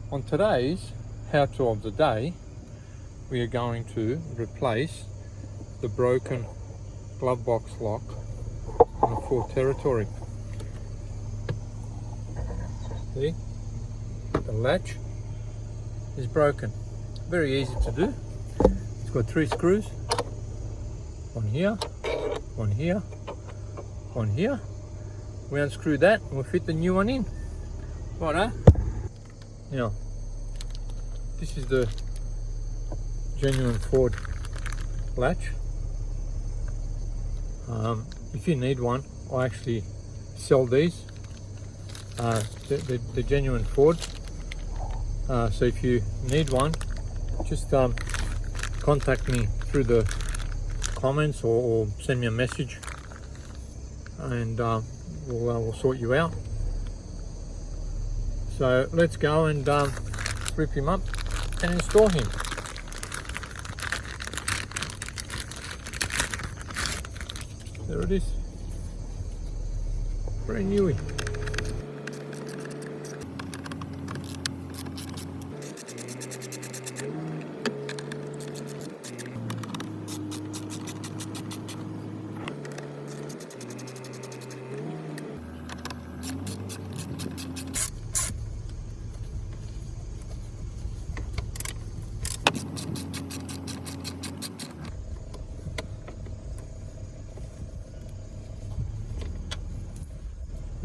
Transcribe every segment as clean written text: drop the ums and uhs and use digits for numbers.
On today's how-to of the day, we are going to replace the broken glove box lock on a Ford Territory. See, the latch is broken. Very easy to do. It's got 3 screws. One here, one here, one here. We unscrew that and we'll fit the new one in. Righto. Now, this is the genuine Ford latch. If you need one, I actually sell these. The genuine Ford. So if you need one, just contact me through the comments or send me a message, and we'll sort you out. So let's go and rip him up and install him. There it is, brand new.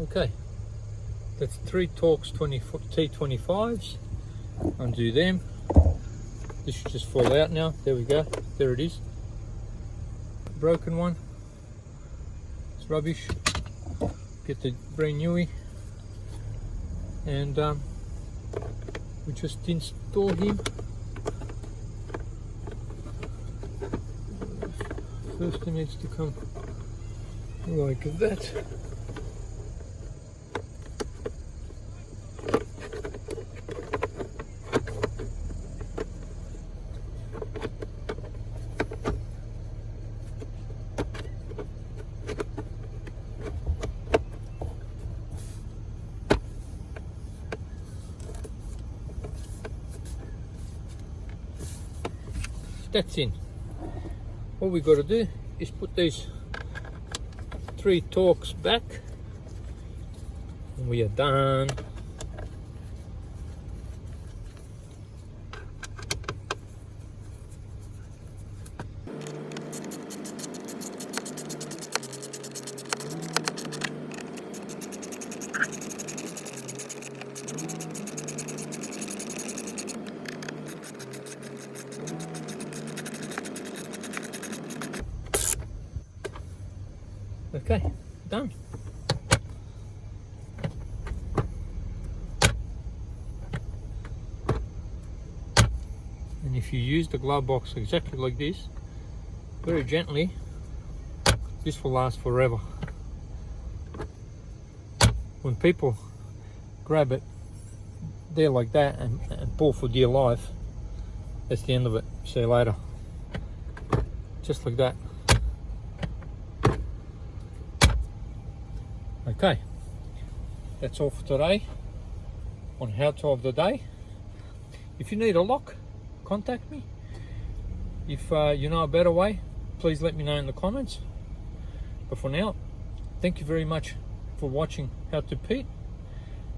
Okay, that's 3 Torx T25s. Undo them. This should just fall out now. There we go. There it is. Broken one. It's rubbish. Get the brand newie, and we just install him. First, he needs to come like that. That's in. All we got to do is put these 3 Torx back and we are done. Okay, done. And if you use the glove box exactly like this, very gently, this will last forever. When people grab it there like that and pull for dear life, that's the end of it. See you later. Just like that. Okay, that's all for today on how-to of the day. If you need a lock, contact me. If you know a better way, please let me know in the comments. But for now, thank you very much for watching How to Pete,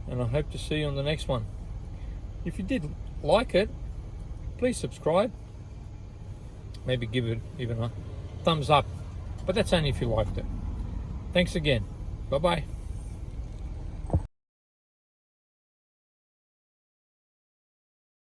and I hope to see you on the next one. If you did like it, please subscribe. Maybe give it even a thumbs up, but that's only if you liked it. Thanks again. Bye-bye.